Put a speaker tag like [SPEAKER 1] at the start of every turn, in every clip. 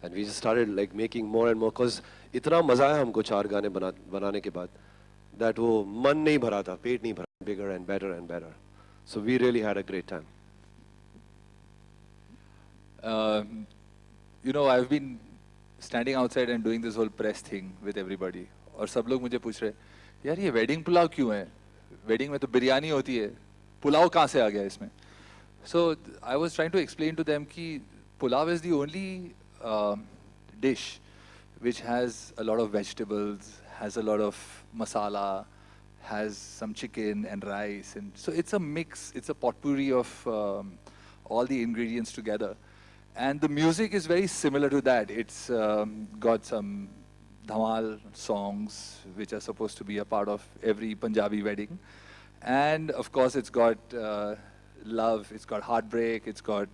[SPEAKER 1] And we just started like making more and more because इतना मजा आया हमको 4 गाने बनाने के बाद that वो मन नहीं भरा था, पेट नहीं भरा, bigger and better. So we really had a great time.
[SPEAKER 2] You know, I've been standing outside and doing this whole press thing with everybody. और सब लोग मुझे पूछ रहे, यार ये wedding पुलाव क्यों है? Wedding में तो बिरयानी होती है, पुलाव कहाँ से आ गया इसमें? So I was trying to explain to them कि pulav is the only dish which has a lot of vegetables, has a lot of masala, has some chicken and rice, and so it's a mix, it's a potpourri of all the ingredients together. And the music is very similar to that. It's got some dhamal songs which are supposed to be a part of every Punjabi wedding. And of course it's got love, it's got heartbreak, it's got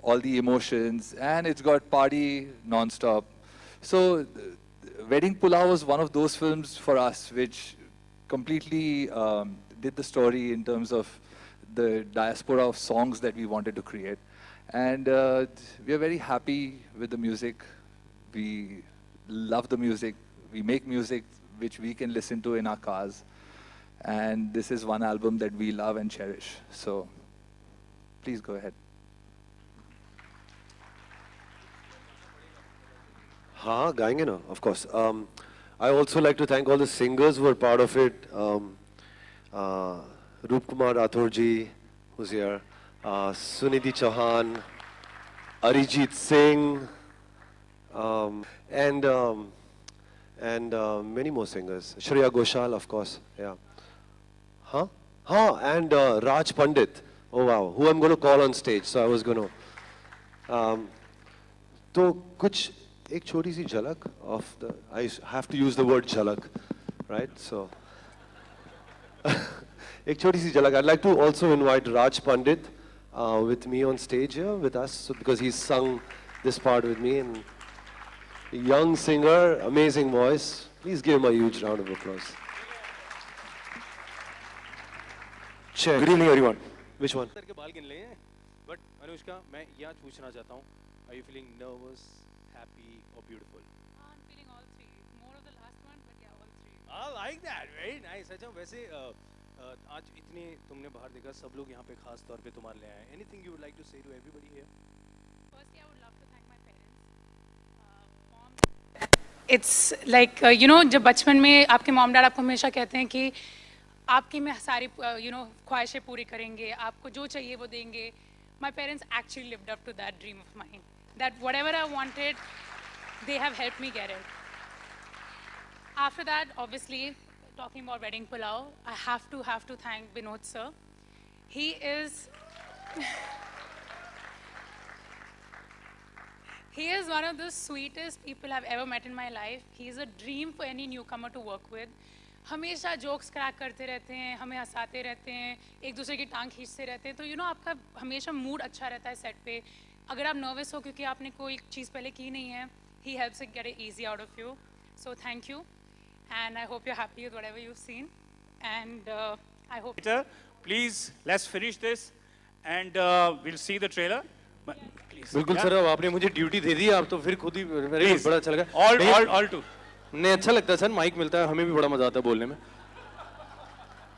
[SPEAKER 2] all the emotions, and it's got party non-stop. So Wedding Pulao was one of those films for us which completely did the story in terms of the diaspora of songs that we wanted to create. And we are very happy with the music. We love the music. We make music which we can listen to in our cars. And this is one album that we love and cherish. So please go ahead.
[SPEAKER 1] हाँ गाएंगे ना, of course. I also like to thank all the singers who were part of it. Roop Kumar Rathore ji, who's here. Sunidhi Chauhan, Arijit Singh, and many more singers. Shreya Ghoshal, of course. Yeah. And Raj Pandit. Oh wow, who I'm going to call on stage. So I was going to. तो कुछ एक छोटी सी झलक of the. I have to use the word झलक, right? So. एक छोटी सी झलक. I'd like to also invite Raj Pandit with me on stage here with us, so because he's sung this part with me, and a young singer, amazing voice. Please give him a huge round of applause. Check.
[SPEAKER 3] Good evening, everyone.
[SPEAKER 1] Which one?
[SPEAKER 3] Sir के बाल गिन ले हैं, but Anushka मैं यहाँ पूछना चाहता हूँ, are you feeling nervous, happy और beautiful?
[SPEAKER 4] I'm feeling all three. More of the last one, but yeah, all three.
[SPEAKER 3] I like that, very nice. अच्छा वैसे आज इतने तुमने बाहर देखा, सब लोग यहाँ पे खास तौर पे तुम्हारे लिए आए. Anything you would like to say to everybody here?
[SPEAKER 4] Firstly, I would love to thank my parents. Mom. It's like you know, जब बचपन में आपके मॉम डैड आपको हमेशा कहते हैं कि आपकी में सारी ख्वाहिशें पूरी करेंगे, आपको जो चाहिए वो देंगे. My parents actually lived up to that dream of mine. That whatever I wanted, they have helped me get it. After that, obviously, talking about wedding pulao, I have to thank Binod sir. He is he is one of the sweetest people I've ever met in my life. He is a dream for any newcomer to work with. हमेशा jokes crack करते रहते हैं, हमें हंसाते रहते हैं, एक दूसरे की टांग खींचते रहते हैं. तो आपका हमेशा मूड अच्छा रहता है सेट पे. अगर आप नर्वस हो क्योंकि आपने कोई चीज़ पहले की नहीं है, he helps it get it easy out of you. So thank you, and I hope you're happy with whatever you've seen, and I hope.
[SPEAKER 5] Please, let's finish this, and we'll see the trailer. Please.
[SPEAKER 1] बिल्कुल
[SPEAKER 5] Yeah?
[SPEAKER 1] Sir, अब आपने मुझे duty दे दी, आप तो फिर खुद ही मेरे
[SPEAKER 5] Please.
[SPEAKER 1] बड़ा अच्छा लगा.
[SPEAKER 5] All two.
[SPEAKER 1] नहीं, अच्छा लगता है सर, माइक मिलता है, हमें भी बड़ा मजा आता है बोलने में.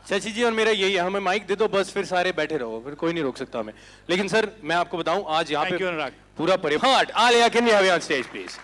[SPEAKER 1] शशि जी और मेरा यही है, हमें माइक दे दो बस, फिर सारे बैठे रहो, फिर कोई नहीं रोक सकता हमें. लेकिन सर मैं आपको बताऊं, आज यहाँ
[SPEAKER 5] Thank you,
[SPEAKER 1] पे
[SPEAKER 5] अनुराग.
[SPEAKER 1] पूरा परिवार. Alia, can we have you on stage please?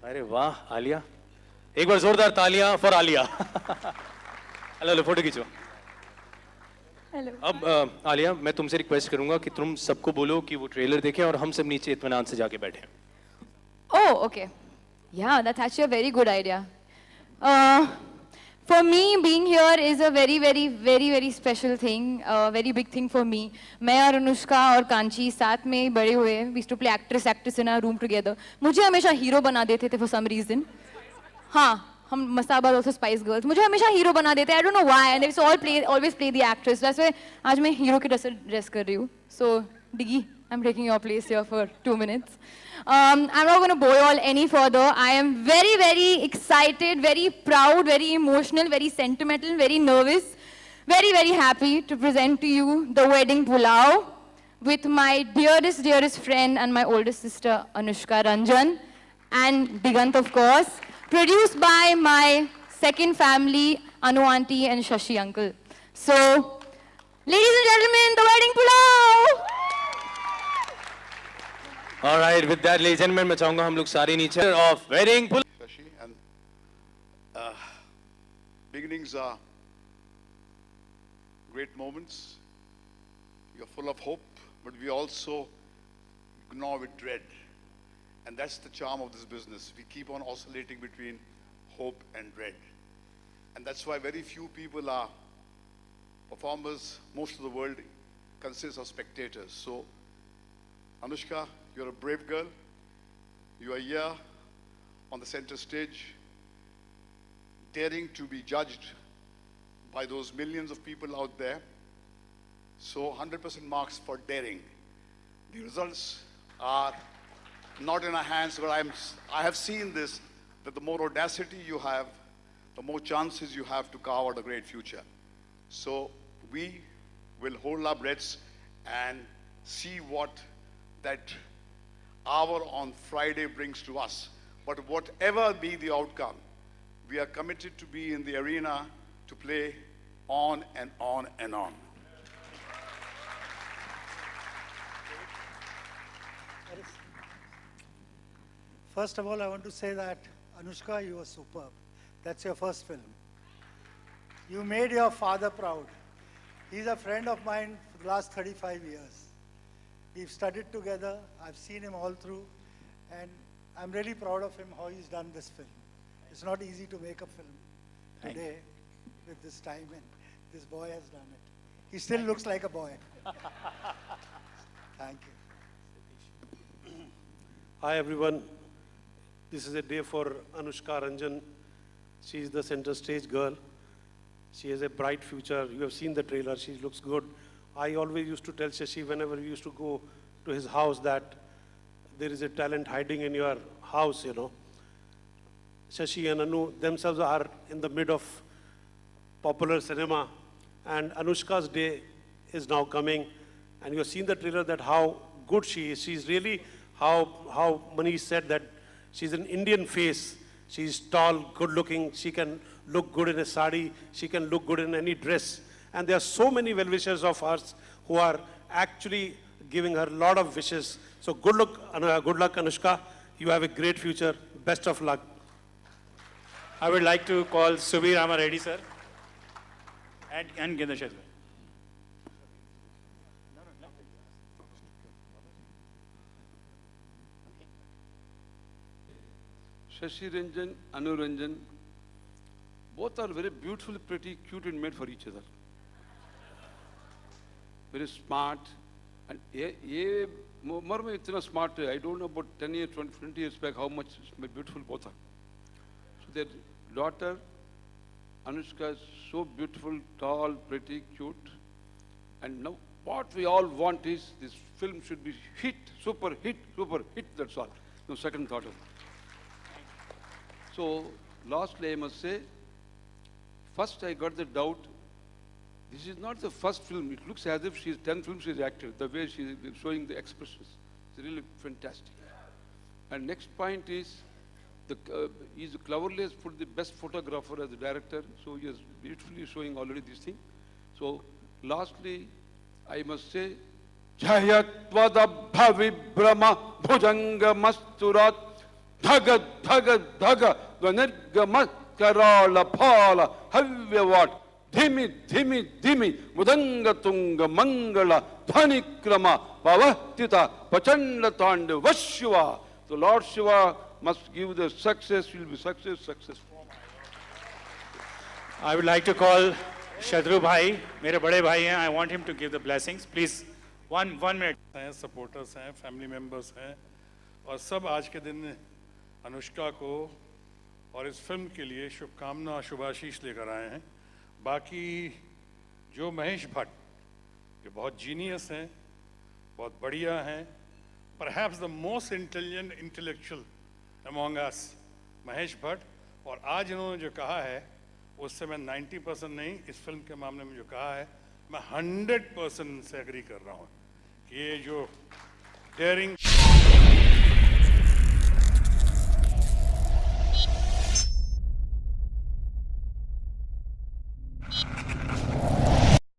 [SPEAKER 1] अरे वाह आलिया, एक बार जोरदार तालियां फॉर आलिया. हेलो, फोटो खींचो.
[SPEAKER 4] Hello.
[SPEAKER 1] अब आलिया, मैं तुमसे रिक्वेस्ट करूंगा कि तुम सबको बोलो कि वो ट्रेलर देखें और हम सब नीचे इत्मीनान से जाके बैठे.
[SPEAKER 6] Oh, okay. Yeah, that's actually a very good idea. For me, being here is a very, very, very, very special thing, a very big thing for me. मैं और अनुष्का और कांची साथ में ही बड़े हुए. We used to play actress in our room together. मुझे हमेशा hero बना देते थे for some reason. हाँ, हम मस्ताबाद also Spice Girls. मुझे हमेशा हीरो बना देते. I don't know why. And they used to always play the actress. That's why आज मैं हीरो की ड्रेस कर रही हूँ. So, Diggy, I'm taking your place here for 2 minutes. I'm not going to bore you all any further. I am very, very excited, very proud, very emotional, very sentimental, very nervous, very, very happy to present to you the wedding pulao with my dearest, dearest friend and my oldest sister, Anushka Ranjan, and Digant, of course, produced by my second family, Anu Auntie and Shashi Uncle. So, ladies and gentlemen, the wedding pulao!
[SPEAKER 1] All right, with that, ladies and gentlemen, मैं चाहूंगा हम लोग सारे नीचे of wedding pulao.
[SPEAKER 7] Shashi, and beginnings are great moments. You're full of hope, but we also gnaw with dread. And that's the charm of this business. We keep on oscillating between hope and dread. And that's why very few people are performers. Most of the world consists of spectators. So, Anushka, you're a brave girl. You are here on the center stage, daring to be judged by those millions of people out there. So 100% marks for daring. The results are not in our hands, but I have seen this, that the more audacity you have, the more chances you have to carve out a great future. So we will hold our breaths and see what that hour on Friday brings to us. But whatever be the outcome, we are committed to be in the arena to play on and on and on.
[SPEAKER 8] First of all, I want to say that, Anushka, you were superb. That's your first film. You made your father proud. He's a friend of mine for the last 35 years. We've studied together. I've seen him all through. And I'm really proud of him, how he's done this film. It's not easy to make a film today with this time, and this boy has done it. He still looks like a boy. Thank you.
[SPEAKER 9] Hi everyone, this is a day for Anushka Ranjan. She is the center stage girl. She has a bright future. You have seen the trailer, she looks good. I always used to tell Shashi whenever we used to go to his house that there is a talent hiding in your house, you know. Shashi and Anu themselves are in the mid of popular cinema. And Anushka's day is now coming. And you have seen the trailer that how good she is. She's really, how Manish said that she's an Indian face. She's tall, good looking. She can look good in a sari. She can look good in any dress. And there are so many well-wishers of hers who are actually giving her a lot of wishes. So good luck, Anushka. You have a great future. Best of luck.
[SPEAKER 5] I would like to call Subir Rama Reddy, sir, and Gendar Shetty.
[SPEAKER 10] Shashi Ranjan, Anu Ranjan, both are very beautiful, pretty, cute and made for each other. Very smart. And more itna smart, I don't know about 10 years, 20 years back how much beautiful both are. So their daughter, Anushka, is so beautiful, tall, pretty, cute. And now what we all want is this film should be hit, super hit, that's all. No second thought of it. So, lastly, I must say, first I got the doubt, this is not the first film. It looks as if she's 10 films she's acted, the way she's showing the expressions. It's really fantastic. And next point is, he's cleverly has put the best photographer as the director, so he is beautifully showing already this thing. So, lastly, I must say, Jayatvad Brahma Bhujanga Masturat Dhaga Dhaga Dhaga Vanirgama Karala Pala Havyavat Dhimi Dhimi Dhimi Mudanga Tunga Mangala Dhanikrama Pavahtita Pachanda Tanda Vashiva. So Lord Shiva must give the success, will be success.
[SPEAKER 5] I would like to call Shadru Bhai, मेरे बड़े भाई हैं. I want him to give the blessings. Please, one minute.
[SPEAKER 11] हैं, supporters हैं, family members हैं और सब आज के दिन अनुष्का को और इस फिल्म के लिए शुभकामना शुभाशीष लेकर आए हैं. बाकी जो महेश भट्ट, जो बहुत जीनियस हैं, बहुत बढ़िया हैं, perhaps the most intelligent intellectual among us, Mahesh Bhatt. और आज इन्होंने जो कहा है उससे मैं 90% नहीं, इस फिल्म के मामले में जो कहा है मैं 100% से एग्री कर रहा हूँ कि ये जो डेयरिंग